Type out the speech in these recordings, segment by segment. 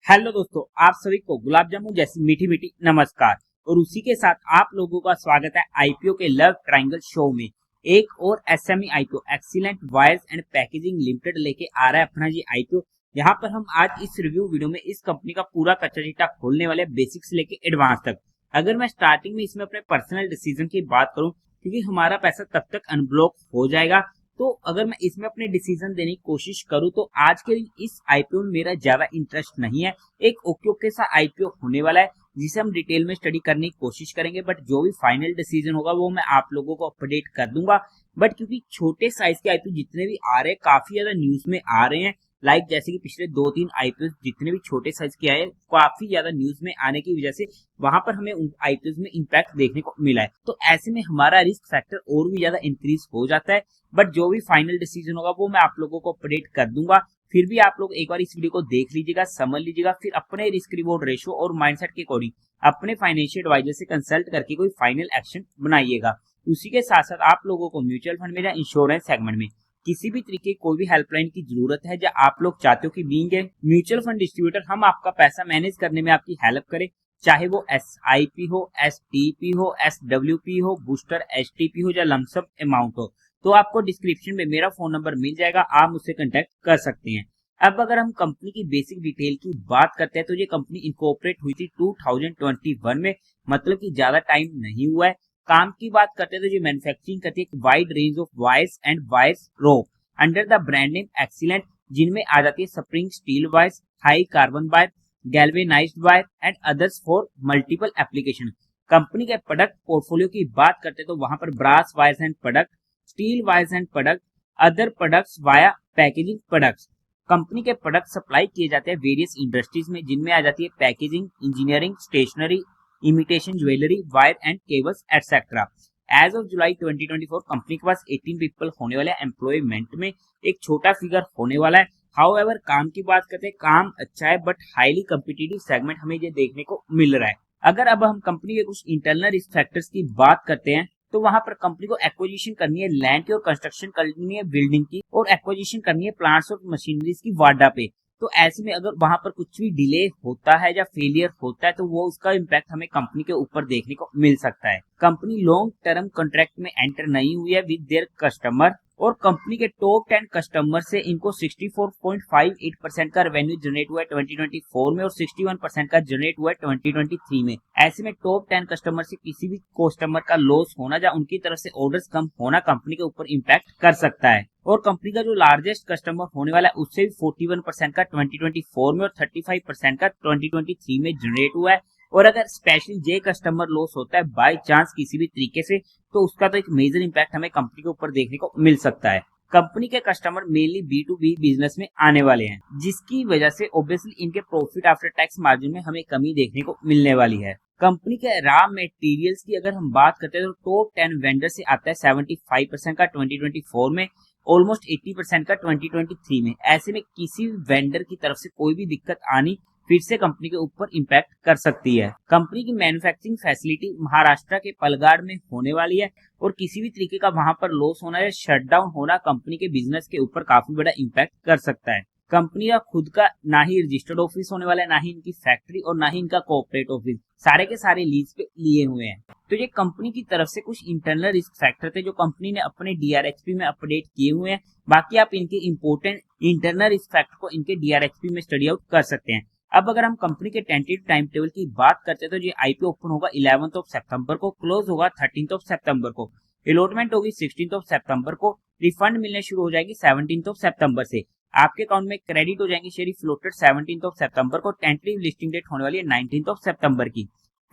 Hello दोस्तों, आप सभी को गुलाब जामुन जैसी मीठी मीठी नमस्कार। और उसी के साथ आप लोगों का स्वागत है आईपीओ के लव ट्रायंगल शो में। एक और SME IPO excellent wires and packaging limited लेके आ रहा है अपना जी आईपीओ। यहाँ पर हम आज इस रिव्यू वीडियो में इस कंपनी का पूरा कच्चा चिट्ठा खोलने वाले, बेसिक से लेके एडवांस तक। अगर मैं स्टार्टिंग में इसमें अपने पर्सनल डिसीजन की बात करूं, क्योंकि हमारा पैसा तब तक अनब्लॉक हो जाएगा, तो अगर मैं इसमें अपने डिसीजन देने की कोशिश करूं तो आज के दिन इस आईपीओ में मेरा ज्यादा इंटरेस्ट नहीं है। एक ओके ओके सा आईपीओ होने वाला है जिसे हम डिटेल में स्टडी करने की कोशिश करेंगे, बट जो भी फाइनल डिसीजन होगा वो मैं आप लोगों को अपडेट कर दूंगा। बट क्योंकि छोटे साइज के आईपीओ जितने भी आ रहे हैं काफी ज्यादा न्यूज में आ रहे हैं, लाइक जैसे कि पिछले 2-3 आईपीओ जितने भी छोटे साइज के आए काफी ज्यादा न्यूज में आने की वजह से वहां पर हमें उन आईपीओ में इंपैक्ट देखने को मिला है। तो ऐसे में हमारा रिस्क फैक्टर और भी ज्यादा इंक्रीज हो जाता है। बट जो भी फाइनल डिसीजन होगा वो मैं आप लोगों को अपडेट कर दूंगा। फिर भी आप लोग एक बार इस वीडियो को देख लीजिएगा, समझ लीजिएगा, फिर अपने रिस्क रिवॉर्ड रेशियो और माइंडसेट के अकॉर्डिंग अपने फाइनेंशियल एडवाइजर से कंसल्ट करके कोई फाइनल एक्शन बनाइएगा। उसी के साथ साथ आप लोगों को म्यूचुअल फंड में या इंश्योरेंस सेगमेंट में किसी भी तरीके की कोई भी हेल्पलाइन की जरूरत है, या आप लोग चाहते हो कि being a mutual fund distributor हम आपका पैसा मैनेज करने में आपकी हेल्प करें, चाहे वो SIP हो, STP हो, SWP हो, बूस्टर HTP हो या लमसम अमाउंट हो, तो आपको डिस्क्रिप्शन में मेरा फोन नंबर मिल जाएगा, आप मुझसे कांटेक्ट कर सकते हैं। अब अगर हम कंपनी की बेसिक डिटेल की बात करते हैं तो ये कंपनी इनकॉर्पोरेट हुई थी 2021 में, मतलब कि ज्यादा टाइम नहीं हुआ है। काम की बात करते हैं तो ये मैन्युफैक्चरिंग करती है wide range of wires and wires rope under the brand name excellent, जिनमें आ जाती है spring steel wires, high carbon wire, galvanised wire and others for multiple application. Company के प्रोडक्ट पोर्टफोलियो की बात करते हैं तो वहां पर brass wires and product, steel wires and product, other products via packaging products. Company के प्रोडक्ट सप्लाई किए जाते हैं वेरियस इंडस्ट्रीज में, जिनमें आ जाती है packaging, engineering, stationery, imitation jewellery, wire and cables etcetera. As of July 2024 company के पास 18 पीपल होने वाले हैं। एम्प्लॉयमेंट में एक छोटा फिगर होने वाला है। हाउएवर काम की बात करते हैं, काम अच्छा है बट हाईली कम्पिटिटिव सेगमेंट हमें ये देखने को मिल रहा है। अगर अब हम कंपनी के कुछ इंटरनल रिस्क फैक्टर्स की बात करते हैं तो वहां पर कंपनी को एक्विजिशन करनी है लैंड की, और कंस्ट्रक्शन करनी है बिल्डिंग की, और एक्विजिशन करनी है प्लांट्स और मशीनरीज की वाडा पे। तो ऐसे में अगर वहां पर कुछ भी डिले होता है या फेलियर होता है तो वो उसका इम्पैक्ट हमें कंपनी के ऊपर देखने को मिल सकता है। कंपनी लॉन्ग टर्म कॉन्ट्रैक्ट में एंटर नहीं हुई है विद देयर कस्टमर, और कंपनी के टॉप 10 कस्टमर से इनको 64.58% का रेवेन्यू जनरेट हुआ है 2024 में, और 61% का जनरेट हुआ है 2023 में। ऐसे में टॉप 10 कस्टमर से किसी भी कस्टमर का लॉस होना या उनकी तरफ से ऑर्डर्स कम होना कंपनी के ऊपर इम्पैक्ट कर सकता है। और कंपनी का जो लार्जेस्ट कस्टमर होने वाला है उससे भी 41% का 2024 में और 35% का 2023 में जनरेट हुआ है। और अगर स्पेशली जे कस्टमर लॉस होता है बाय चांस किसी भी तरीके से, तो उसका तो एक मेजर इंपैक्ट हमें कंपनी के ऊपर देखने को मिल सकता है। कंपनी के कस्टमर मेनली B2B बिजनेस में आने वाले हैं, जिसकी वजह से ऑब्वियसली इनके प्रॉफिट आफ्टर टैक्स मार्जिन में हमें कमी देखने को मिलने वाली है। कंपनी के रॉ मटेरियल्स की अगर हम बात करते हैं तो टॉप 10 वेंडर से आता है 75% का 2024 में, ऑलमोस्ट 80% का 2023 में। ऐसे में किसी भी वेंडर की तरफ से कोई भी दिक्कत आनी फिर से कंपनी के ऊपर इम्पैक्ट कर सकती है। कंपनी की मैन्युफैक्चरिंग फैसिलिटी महाराष्ट्र के पलगाड़ में होने वाली है, और किसी भी तरीके का वहां पर लॉस होना या शटडाउन होना कंपनी के बिजनेस के ऊपर काफी बड़ा इम्पैक्ट कर सकता है। कंपनी का खुद का ना ही रजिस्टर्ड ऑफिस होने वाला है, ना ही इनकी फैक्ट्री और ना ही इनका कॉर्पोरेट ऑफिस, सारे के सारे लीज पे लिए हुए हैं। तो ये कंपनी की तरफ से कुछ इंटरनल रिस्क फैक्टर थे जो कंपनी ने अपने DRHP में अपडेट किए हुए हैं। बाकी आप इनके इंपोर्टेंट इंटरनल रिस्क फैक्टर को इनके DRHP में स्टडी आउट कर सकते हैं। अब अगर हम कंपनी के टेंटेटिव टाइम टेबल की बात करते हैं तो ये आईपीओ ओपन होगा 11 सितंबर को, क्लोज होगा 13 सितंबर को, अलॉटमेंट होगी 16 सितंबर को, रिफंड मिलने शुरू हो जाएगी 17 सितंबर से, आपके अकाउंट में क्रेडिट हो जाएंगे शेयर फ्लोटेड 17 सितंबर को। टेंटेटिव लिस्टिंग डेट होने वाली है 19 सितंबर की।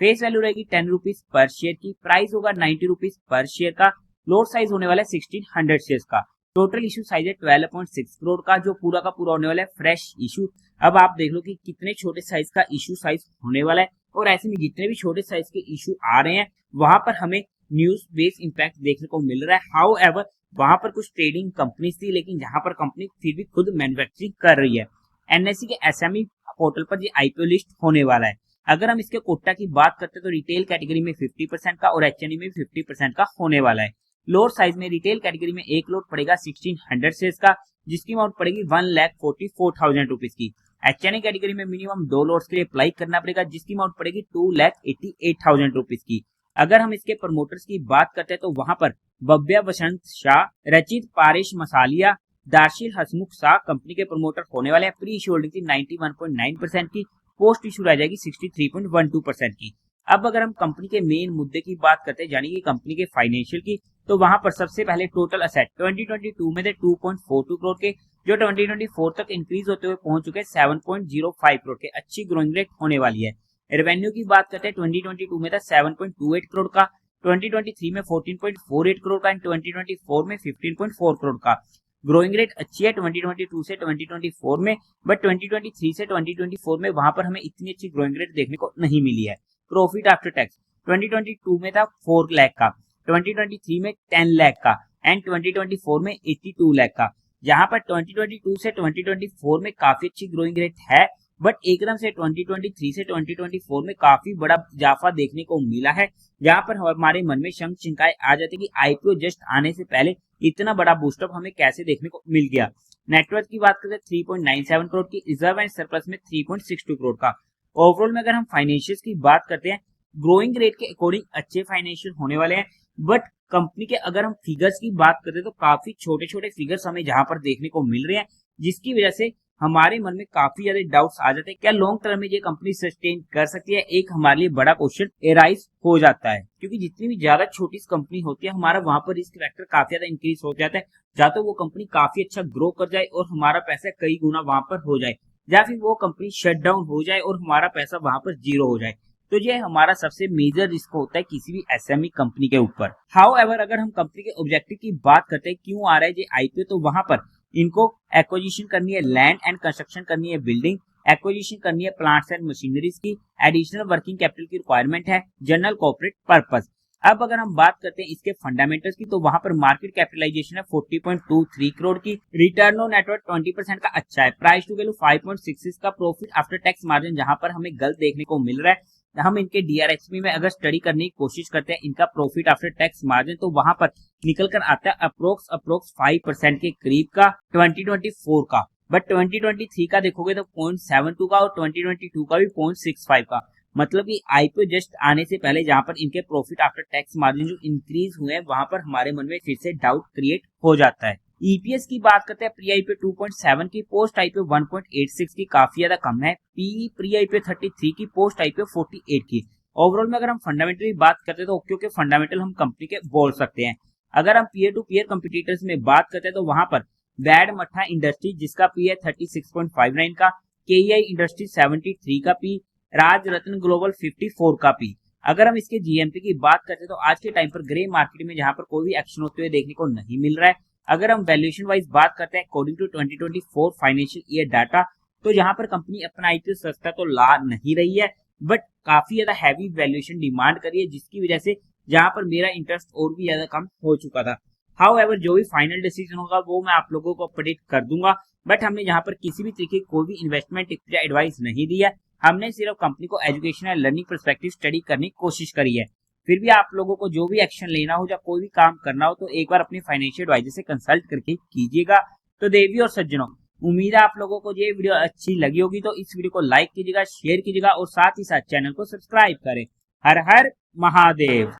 फेस वैल्यू रहेगी 10 रुपीज पर शेयर की, प्राइस होगा 90 रुपीज पर शेयर का, लोट साइज होने वाला है 1600 शेयर का, टोटल इशू साइज है 12.6 करोड़ का, जो पूरा का पूरा होने वाला है फ्रेश इशू। अब आप देख लो कि कितने छोटे साइज का इशू साइज होने वाला है, और ऐसे में जितने भी छोटे साइज के इशू आ रहे हैं वहां पर हमें न्यूज बेस्ड इंपैक्ट देखने को मिल रहा है। हाउ एवर वहां पर कुछ ट्रेडिंग कंपनीज थी, लेकिन यहाँ पर कंपनी फिर भी खुद मैन्युफैक्चरिंग कर रही है। NSE के SME पोर्टल पर ये आईपीओ लिस्ट होने वाला है। अगर हम इसके कोटा की बात करते हैं तो रिटेल कैटेगरी में 50% का और HNE में 50% का होने वाला है। लोअर साइज में रिटेल कैटेगरी में एक लोट पड़ेगा 1600 शेयर्स का, जिसकी अमाउंट पड़ेगी 1,44,000 रुपीज की। HNI कैटेगरी में मिनिमम 2 लोट्स के लिए अप्लाई करना पड़ेगा, जिसकी अमाउंट पड़ेगी 2,88,000 रुपीज की। अगर हम इसके प्रमोटर्स की बात करते हैं तो वहां पर बब्या वसंत शाह, रचित पारेश मसालिया, दार्शिल हसमुख शाह कंपनी के प्रमोटर होने वाले हैं। प्री इश्यू होल्डिंग थी 91.9% की, पोस्ट इशू रह जाएगी 63.12% की। अब अगर हम कंपनी के मेन मुद्दे की बात करते हैं, यानी कि कंपनी के फाइनेंशियल की, तो वहां पर सबसे पहले टोटल असेट 2022 में थे 2.42 करोड़ के, जो 2024 तक इंक्रीज होते हुए पहुंच चुके 7.05 करोड़ के। अच्छी ग्रोइंग रेट होने वाली है। रेवेन्यू की बात करते हैं 2022 में था 7.28 करोड़ का, 2023 में 14.48 करोड़ का, 2024 में 15.4 करोड़ का। ग्रोइंग रेट अच्छी है 2022 से 2024 में, बट 2023 से 2024 में वहां पर हमें इतनी अच्छी ग्रोइंग रेट देखने को नहीं मिली है। प्रॉफिट आफ्टर टैक्स 2022 में था 4 लाख का, 2023 में 10 लाख का एंड 2024 में 82 लाख का। यहाँ पर 2022 से 2024 में काफी अच्छी ग्रोइंग रेट है, बट एकदम से 2023 से 2024 में काफी बड़ा इजाफा देखने को मिला है, जहां पर हमारे मन में शंकाएं आ जाती कि आईपीओ जस्ट आने से पहले इतना बड़ा बूस्टअप हमें कैसे देखने को मिल गया। नेटवर्थ की बात करते हैं 3.97 करोड़ की, रिजर्व एंड सरप्लस में 3.62 करोड़ का। ओवरऑल में अगर हम फाइनेंशियल्स की बात करते हैं, ग्रोइंग रेट के अकॉर्डिंग अच्छे फाइनेंशियल होने वाले हैं, बट कंपनी के अगर हम फिगर्स की बात करते हैं तो काफी छोटे छोटे फिगर्स हमें जहां पर देखने को मिल रहे हैं, जिसकी वजह से हमारे मन में काफी ज्यादा डाउट्स आ जाते हैं क्या लॉन्ग टर्म में ये कंपनी सस्टेन कर सकती है। एक हमारे लिए बड़ा क्वेश्चन एराइज हो जाता है, क्योंकि जितनी भी ज्यादा छोटी कंपनी होती है हमारा वहां पर रिस्क फैक्टर काफी ज्यादा इंक्रीज हो जाता है। या तो वो कंपनी काफी अच्छा ग्रो कर जाए और हमारा पैसा कई गुना वहां पर हो जाए, या फिर वो कंपनी शट डाउन हो जाए और हमारा पैसा वहां पर जीरो हो जाए। तो ये हमारा सबसे मेजर रिस्क होता है किसी भी एसएमई कंपनी के ऊपर। हाउएवर अगर हम कंपनी के ऑब्जेक्टिव की बात करते हैं क्यों आ रहा है ये आईपीओ, तो वहां पर इनको एक्विजिशन करनी है लैंड एंड कंस्ट्रक्शन करनी है बिल्डिंग, एक्विजिशन करनी है प्लांट्स एंड मशीनरीज की, एडिशनल वर्किंग कैपिटल की रिक्वायरमेंट है, जनरल कॉर्पोरेट पर्पस। अब अगर हम बात करते हैं इसके फंडामेंटल्स की, तो वहां पर मार्केट कैपिटलाइजेशन है 40.23 करोड़ की, रिटर्न ऑन नेटवर्थ 20% का अच्छा है, प्राइस टू वैल्यू 5.66 का, प्रॉफिट आफ्टर टैक्स मार्जिन जहां पर हमें गलत देखने को मिल रहा है। हम इनके डीआरएक्सपी में अगर स्टडी करने की कोशिश करते हैं इनका प्रॉफिट आफ्टर टैक्स मार्जिन, तो वहां पर निकल कर आता है अप्रोक्स 5% के करीब का 2024 का, बट 2023 का देखोगे तो 0.72 का और 2022 का भी 0.65 का। मतलब कि आईपीओ जस्ट आने से पहले जहां पर इनके प्रॉफिट आफ्टर टैक्स मार्जिन जो इंक्रीज हुए हैं, वहां पर हमारे मन में फिर से डाउट क्रिएट हो जाता है। ईपीएस की बात करते हैं, प्री आईपीओ 2.7 की, पोस्ट आईपीओ 1.86 की, काफी ज्यादा कम है। पी प्री आईपीओ 33 की, पोस्ट आईपीओ 48 की। ओवरऑल में अगर हम फंडामेंटली बात करते हैं तो ओके के फंडामेंटल हम कंपनी के बोल सकते हैं। अगर हम पीयर टू पीयर कंपटीटर्स में बात करते हैं तो वहां पर वैड मठा इंडस्ट्री जिसका पी है 36.59 का, केईआई इंडस्ट्री 73 का पी, राज रत्न ग्लोबल 54 का पी। अगर हम इसके जीएमपी की बात करते हैं तो आज के टाइम पर ग्रे मार्केट में जहां पर कोई भी एक्शन होते हुए देखने को नहीं मिल रहा है। अगर हम वैल्यूएशन वाइज बात करते हैं according to 2024 financial year data, तो यहाँ पर कंपनी अपना आईपीओ सस्ता तो ला नहीं रही है, बट काफी ज्यादा हैवी वैल्यूएशन डिमांड कर रही है, जिसकी वजह से जहां पर मेरा इंटरेस्ट और भी ज्यादा कम हो चुका था। हाउएवर जो भी फाइनल डिसीजन होगा वो मैं आप लोगों को प्रेडिक्ट कर दूंगा, बट हमने यहाँ पर किसी भी तरीके की कोई भी इन्वेस्टमेंट एडवाइस नहीं दी है। हमने सिर्फ कंपनी को education and learning perspective study करने की कोशिश करी है। फिर भी आप लोगों को जो भी एक्शन लेना हो या कोई भी काम करना हो तो एक बार अपने फाइनेंशियल एडवाइजर से कंसल्ट करके कीजिएगा। तो देवी और सज्जनों, उम्मीद है आप लोगों को ये वीडियो अच्छी लगी होगी, तो इस वीडियो को लाइक कीजिएगा, शेयर कीजिएगा और साथ ही साथ चैनल को सब्सक्राइब करें। हर हर महादेव।